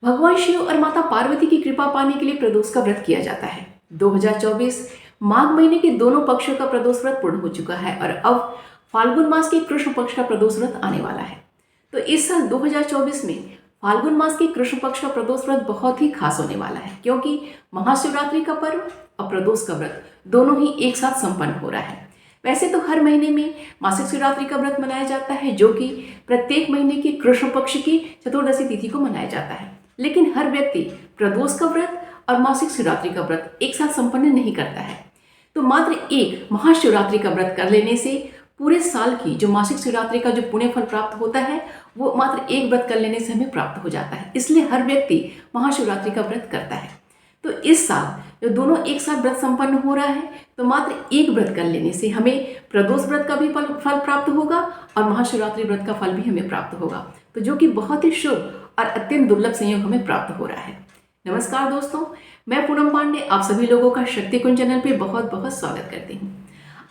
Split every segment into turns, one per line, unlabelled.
भगवान शिव और माता पार्वती की कृपा पाने के लिए प्रदोष का व्रत किया जाता है। 2024 माघ महीने के दोनों पक्षों का प्रदोष व्रत पूर्ण हो चुका है और अब फाल्गुन मास के कृष्ण पक्ष का प्रदोष व्रत आने वाला है। तो इस साल 2024 में फाल्गुन मास के कृष्ण पक्ष का प्रदोष व्रत बहुत ही खास होने वाला है, क्योंकि महाशिवरात्रि का पर्व और प्रदोष का व्रत दोनों ही एक साथ संपन्न हो रहा है। वैसे तो हर महीने में मासिक शिवरात्रि का व्रत मनाया जाता है, जो कि प्रत्येक महीने के कृष्ण पक्ष की चतुर्दशी तिथि को मनाया जाता है, लेकिन हर व्यक्ति प्रदोष का व्रत और मासिक शिवरात्रि का व्रत एक साथ संपन्न नहीं करता है। तो मात्र एक महाशिवरात्रि का व्रत कर लेने से पूरे साल की जो मासिक शिवरात्रि का जो पुण्य फल प्राप्त होता है वो मात्र एक व्रत कर लेने से हमें प्राप्त हो जाता है। इसलिए हर व्यक्ति महाशिवरात्रि का व्रत करता है। तो इस साल जो दोनों एक साथ व्रत संपन्न हो रहा है, तो मात्र एक व्रत कर लेने से हमें प्रदोष व्रत का भी फल प्राप्त होगा और महाशिवरात्रि व्रत का फल भी हमें प्राप्त होगा, तो जो कि बहुत ही शुभ और अत्यंत दुर्लभ संयोग हमें प्राप्त हो रहा है। नमस्कार दोस्तों, मैं पूनम पांडे आप सभी लोगों का शक्ति कुंज चैनल पे बहुत बहुत स्वागत करती हूँ।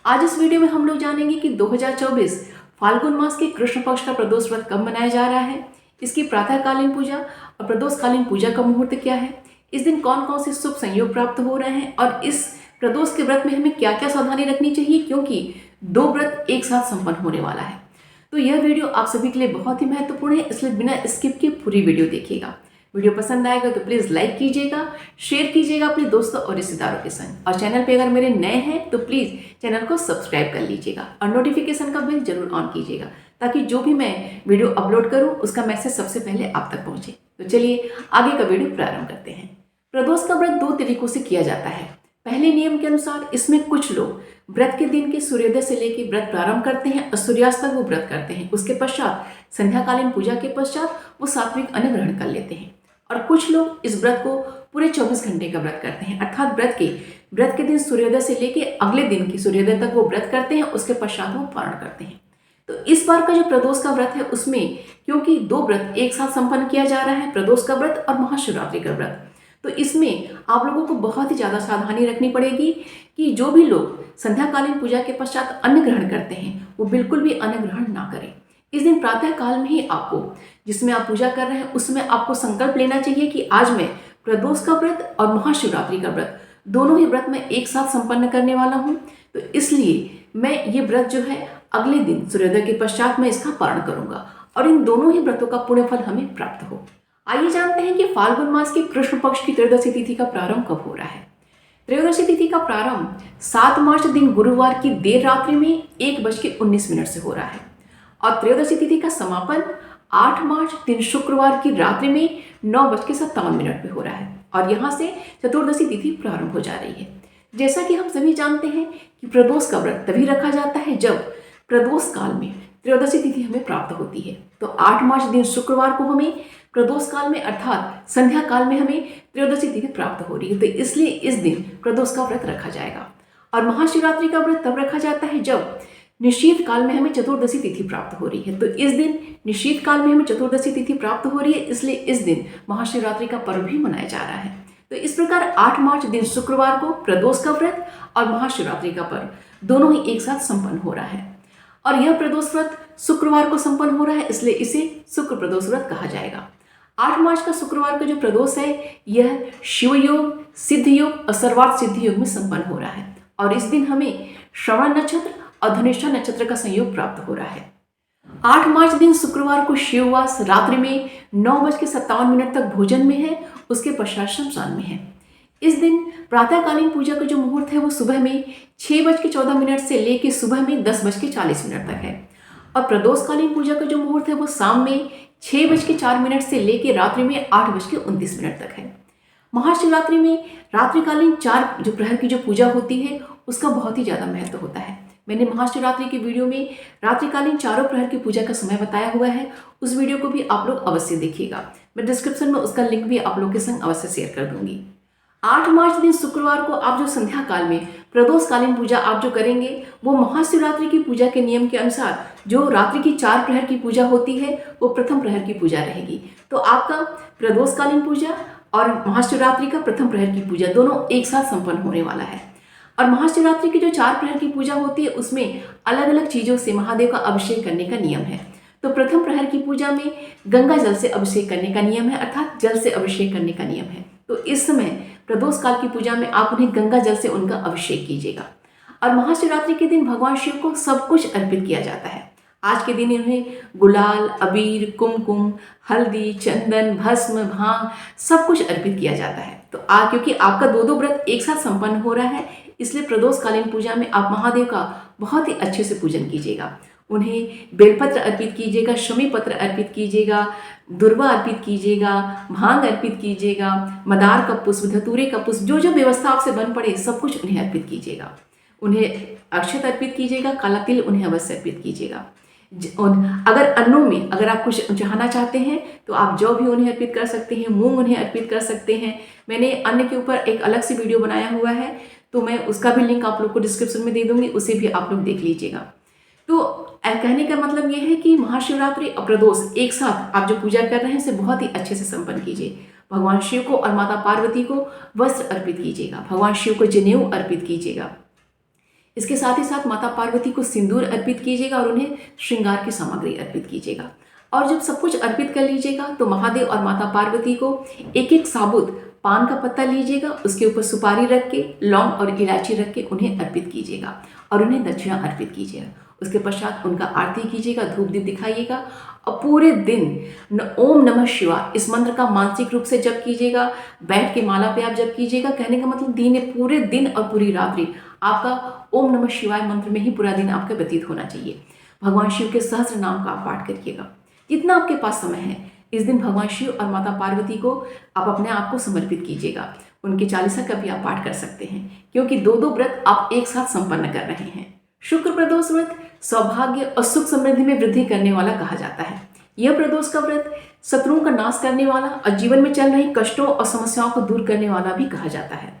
आज इस वीडियो में हम लोग जानेंगे कि 2024 फाल्गुन मास के कृष्ण पक्ष का प्रदोष व्रत कब मनाया जा रहा है, इसकी प्रातःकालीन पूजा और प्रदोषकालीन पूजा का मुहूर्त क्या है, इस दिन कौन कौन से शुभ संयोग प्राप्त हो रहे हैं और इस प्रदोष के व्रत में हमें क्या क्या सावधानी रखनी चाहिए, क्योंकि दो व्रत एक साथ संपन्न होने वाला है। तो यह वीडियो आप सभी के लिए बहुत ही महत्वपूर्ण है, इसलिए बिना स्किप के पूरी वीडियो देखिएगा। वीडियो पसंद आएगा तो प्लीज़ लाइक कीजिएगा, शेयर कीजिएगा अपने दोस्तों और रिश्तेदारों के संग, और चैनल पे अगर मेरे नए हैं तो प्लीज़ चैनल को सब्सक्राइब कर लीजिएगा और नोटिफिकेशन का बेल जरूर ऑन कीजिएगा, ताकि जो भी मैं वीडियो अपलोड करूँ उसका मैसेज सबसे पहले आप तक पहुँचे। तो चलिए आगे का वीडियो प्रारंभ करते हैं। प्रदोष का व्रत दो तरीकों से किया जाता है। पहले नियम के अनुसार इसमें कुछ लोग व्रत के दिन के सूर्योदय से लेकर व्रत प्रारंभ करते हैं और सूर्यास्त तक वो व्रत करते हैं। उसके पश्चात संध्याकालीन पूजा के पश्चात वो सात्विक अन्न ग्रहण कर लेते हैं, और कुछ लोग इस व्रत को पूरे 24 घंटे का व्रत करते हैं, अर्थात व्रत के दिन सूर्योदय से लेकर अगले दिन की सूर्योदय तक वो व्रत करते हैं, उसके पश्चात वो पारण करते हैं। तो इस बार का जो प्रदोष का व्रत है उसमें क्योंकि दो व्रत एक साथ संपन्न किया जा रहा है, प्रदोष का व्रत और महाशिवरात्रि का व्रत, तो इसमें आप लोगों को बहुत ही ज़्यादा सावधानी रखनी पड़ेगी कि जो भी लोग संध्याकालीन पूजा के पश्चात अन्न ग्रहण करते हैं वो बिल्कुल भी अन्न ग्रहण ना करें। इस दिन प्रातः काल में ही आपको, जिसमें आप पूजा कर रहे हैं उसमें आपको संकल्प लेना चाहिए कि आज मैं प्रदोष का व्रत और महाशिवरात्रि का व्रत दोनों ही व्रत मैं एक साथ संपन्न करने वाला हूँ। तो इसलिए मैं ये व्रत जो है अगले दिन सूर्योदय के पश्चात मैं इसका पारण करूँगा और इन दोनों ही व्रतों का पुण्य फल हमें प्राप्त हो। आइए जानते हैं कि फाल्गुन मास के कृष्ण पक्ष की त्रयोदशी तिथि का प्रारंभ कब हो रहा है। त्रयोदशी तिथि का प्रारंभ 7 मार्च दिन गुरुवार की देर रात्रि में 1:19 से हो रहा है और त्रयोदशी तिथि का समापन 8 मार्च दिन शुक्रवार की रात्रि में 9:57 पे हो रहा है और यहाँ से चतुर्दशी तिथि प्रारंभ हो जा रही है। जैसा कि हम सभी जानते हैं कि प्रदोष का व्रत तभी रखा जाता है जब प्रदोष काल में त्रयोदशी तिथि हमें प्राप्त होती है। तो 8 मार्च दिन शुक्रवार को हमें प्रदोष काल में अर्थात संध्या काल में हमें त्रयोदशी तिथि प्राप्त हो रही है, तो इसलिए इस दिन प्रदोष का व्रत रखा जाएगा। और महाशिवरात्रि का व्रत तब रखा जाता है जब निशीत काल में हमें चतुर्दशी तिथि प्राप्त हो रही है। तो इस दिन निशीत काल में हमें चतुर्दशी तिथि प्राप्त हो रही है, इसलिए इस दिन महाशिवरात्रि का पर्व भी मनाया जा रहा है। तो इस प्रकार 8 मार्च दिन शुक्रवार को प्रदोष का व्रत और महाशिवरात्रि का पर्व दोनों ही एक साथ संपन्न हो रहा है और यह प्रदोष व्रत शुक्रवार को संपन्न हो रहा है, इसलिए इसे शुक्र प्रदोष व्रत कहा जाएगा। 8 मार्च का शुक्रवार का जो प्रदोष है यह शिव योग, सिद्ध योग और सर्वार्थ सिद्धि योग में संपन्न हो रहा है और इस दिन हमें श्रवण नक्षत्र और धनिष्ठा नक्षत्र का संयोग प्राप्त हो रहा है। 8 मार्च दिन शुक्रवार को शिववास रात्रि में 9:57 तक भोजन में है, उसके पश्चात शमशान में है। इस दिन प्रातःकालीन पूजा का जो मुहूर्त है वो सुबह में 6:14 से लेकर सुबह में 10:40 तक है और प्रदोषकालीन पूजा का जो मुहूर्त है वो शाम में 6:04 से लेकर रात्रि में 8:29 तक है। महाशिवरात्रि में रात्रिकालीन 4 जो प्रहर की जो पूजा होती है उसका बहुत ही ज़्यादा महत्व होता है। मैंने महाशिवरात्रि की वीडियो में रात्रिकालीन चारों प्रहर की पूजा का समय बताया हुआ है, उस वीडियो को भी आप लोग अवश्य देखिएगा। मैं डिस्क्रिप्शन में उसका लिंक भी आप लोग के संग अवश्य शेयर कर दूंगी। 8 मार्च दिन शुक्रवार को आप जो संध्या काल में प्रदोषकालीन पूजा आप जो करेंगे वो महाशिवरात्रि की पूजा के नियम के अनुसार जो रात्रि की 4 प्रहर की पूजा होती है वो प्रथम प्रहर की पूजा रहेगी। तो आपका प्रदोषकालीन पूजा और महाशिवरात्रि का प्रथम प्रहर की पूजा दोनों एक साथ संपन्न होने वाला है और महाशिवरात्रि की जो 4 प्रहर की पूजा होती है उसमें अलग अलग चीज़ों से महादेव का अभिषेक करने का नियम है। तो प्रथम प्रहर की पूजा में गंगा जल से अभिषेक करने का नियम है, अर्थात जल से अभिषेक करने का नियम है। तो इस समय प्रदोष काल की पूजा में आप उन्हें गंगा जल से उनका अभिषेक कीजिएगा। और महाशिवरात्रि के दिन भगवान शिव को सब कुछ अर्पित किया जाता है। आज के दिन उन्हें गुलाल, अबीर, कुमकुम, हल्दी, चंदन, भस्म, भांग सब कुछ अर्पित किया जाता है। तो क्योंकि आपका दो व्रत एक साथ संपन्न हो रहा है, इसलिए प्रदोषकालीन पूजा में आप महादेव का बहुत ही अच्छे से पूजन कीजिएगा। उन्हें बेलपत्र अर्पित कीजिएगा, शमी पत्र अर्पित कीजिएगा, दुर्वा अर्पित कीजिएगा, भांग अर्पित कीजिएगा, मदार का पुष्प, धतूरे का पुष्प, जो जो व्यवस्था आपसे बन पड़े सब कुछ उन्हें अर्पित कीजिएगा। उन्हें अक्षत अर्पित कीजिएगा, काला तिल उन्हें अवश्य अर्पित कीजिएगा। और अगर अन्नों में अगर आप कुछ चाहना चाहते हैं तो आप जौ भी उन्हें अर्पित कर सकते हैं, मूंग उन्हें अर्पित कर सकते हैं। मैंने अन्न के ऊपर एक अलग से वीडियो बनाया हुआ है, तो मैं उसका भी लिंक आप लोग को डिस्क्रिप्शन में दे दूंगी, उसे भी आप लोग देख लीजिएगा। तो कहने का मतलब ये है कि महाशिवरात्रि और प्रदोष एक साथ आप जो पूजा कर रहे हैं इसे बहुत ही अच्छे से संपन्न कीजिए। भगवान शिव को और माता पार्वती को वस्त्र अर्पित कीजिएगा, भगवान शिव को जनेऊ अर्पित कीजिएगा। इसके साथ ही साथ माता पार्वती को सिंदूर अर्पित कीजिएगा और उन्हें श्रृंगार की सामग्री अर्पित कीजिएगा। और जब सब कुछ अर्पित कर लीजिएगा तो महादेव और माता पार्वती को एक एक साबुत पान का पत्ता लीजिएगा, उसके ऊपर सुपारी रख के, लौंग और इलायची रख के उन्हें अर्पित कीजिएगा और उन्हें दक्षिणा अर्पित कीजिएगा। उसके पश्चात उनका आरती कीजिएगा, धूप दीप दिखाइएगा और पूरे दिन ओम नमः शिवाय इस मंत्र का मानसिक रूप से जप कीजिएगा। बैठ के माला पे आप जप कीजिएगा। कहने का मतलब पूरे दिन और पूरी रात्रि आपका ओम नमः शिवाय मंत्र में ही पूरा दिन आपका व्यतीत होना चाहिए। भगवान शिव के सहस्त्र नाम का आप पाठ करिएगा। जितना आपके पास समय है इस दिन भगवान शिव और माता पार्वती को आप अपने आप को समर्पित कीजिएगा। उनके चालीसा का भी आप पाठ कर सकते हैं, क्योंकि दो व्रत आप एक साथ संपन्न कर रहे हैं। शुक्र प्रदोष व्रत सौभाग्य और सुख समृद्धि में वृद्धि करने वाला कहा जाता है। यह प्रदोष का व्रत शत्रुओं का नाश करने वाला और जीवन में चल रही कष्टों और समस्याओं को दूर करने वाला भी कहा जाता है।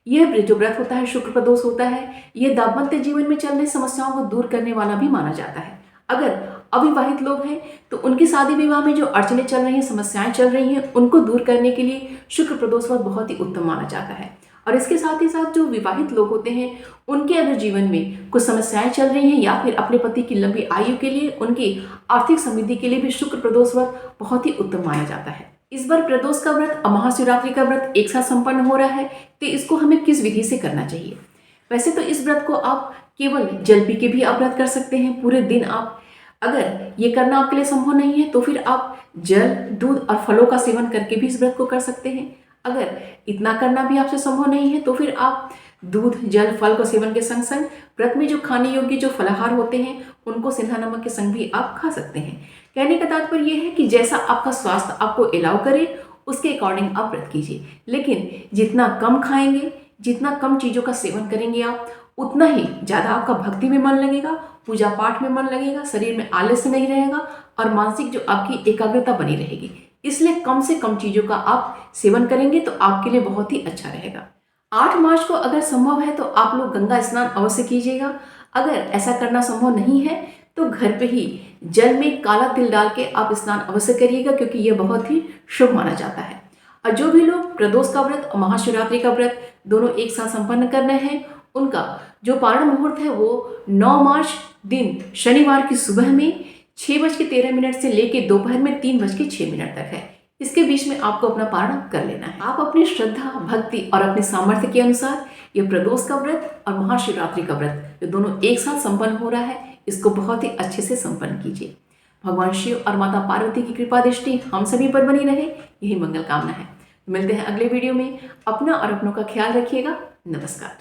यह जो व्रत होता है, शुक्र प्रदोष होता है, यह दाम्पत्य जीवन में चल रही समस्याओं को दूर करने वाला भी माना जाता है। अगर अविवाहित लोग हैं तो उनकी शादी विवाह में जो अड़चनें चल रही हैं, समस्याएं चल रही हैं, उनको दूर करने के लिए शुक्र प्रदोष व्रत बहुत ही उत्तम माना जाता है। और इसके साथ ही साथ जो विवाहित लोग होते हैं उनके अगर जीवन में कुछ समस्याएं चल रही हैं या फिर अपने पति की लंबी आयु के लिए, उनकी आर्थिक समृद्धि के लिए भी शुक्र प्रदोष व्रत बहुत ही उत्तम माना जाता है। इस बार प्रदोष का व्रत और महाशिवरात्रि का व्रत एक साथ संपन्न हो रहा है, तो इसको हमें किस विधि से करना चाहिए? वैसे तो इस व्रत को आप केवल जल पी के भी आप व्रत कर सकते हैं पूरे दिन। आप अगर ये करना आपके लिए संभव नहीं है तो फिर आप जल, दूध और फलों का सेवन करके भी इस व्रत को कर सकते हैं। अगर इतना करना भी आपसे संभव नहीं है तो फिर आप दूध, जल, फल का सेवन के संग संग व्रत में जो खाने योग्य जो फलाहार होते हैं उनको सिंधा नमक के संग भी आप खा सकते हैं। कहने का तात्पर्य यह है कि जैसा आपका स्वास्थ्य आपको अलाउ करे उसके अकॉर्डिंग आप व्रत कीजिए। लेकिन जितना कम खाएंगे, जितना कम चीज़ों का सेवन करेंगे आप, उतना ही ज़्यादा आपका भक्ति में मन लगेगा, पूजा पाठ में मन लगेगा, शरीर में आलस्य नहीं रहेगा और मानसिक जो आपकी एकाग्रता बनी रहेगी। इसलिए कम से कम चीज़ों का आप सेवन करेंगे तो आपके लिए बहुत ही अच्छा रहेगा। 8 मार्च को अगर संभव है तो आप लोग गंगा स्नान अवश्य कीजिएगा। अगर ऐसा करना संभव नहीं है तो घर पे ही जल में काला तिल डाल के आप स्नान अवश्य करिएगा, क्योंकि यह बहुत ही शुभ माना जाता है। और जो भी लोग प्रदोष का व्रत और महाशिवरात्रि का व्रत दोनों एक साथ संपन्न कर रहे हैं, उनका जो पारण मुहूर्त है वो 9 मार्च दिन शनिवार की सुबह में 6:13 से लेके दोपहर में 3:06 तक है। इसके बीच में आपको अपना पारण कर लेना है। आप अपनी श्रद्धा, भक्ति और अपने सामर्थ्य के अनुसार ये प्रदोष का व्रत और महाशिवरात्रि का व्रत जो दोनों एक साथ संपन्न हो रहा है, इसको बहुत ही अच्छे से संपन्न कीजिए। भगवान शिव और माता पार्वती की कृपा दृष्टि हम सभी पर बनी रहे, यही मंगल कामना है। मिलते हैं अगले वीडियो में। अपना और अपनों का ख्याल रखिएगा। नमस्कार।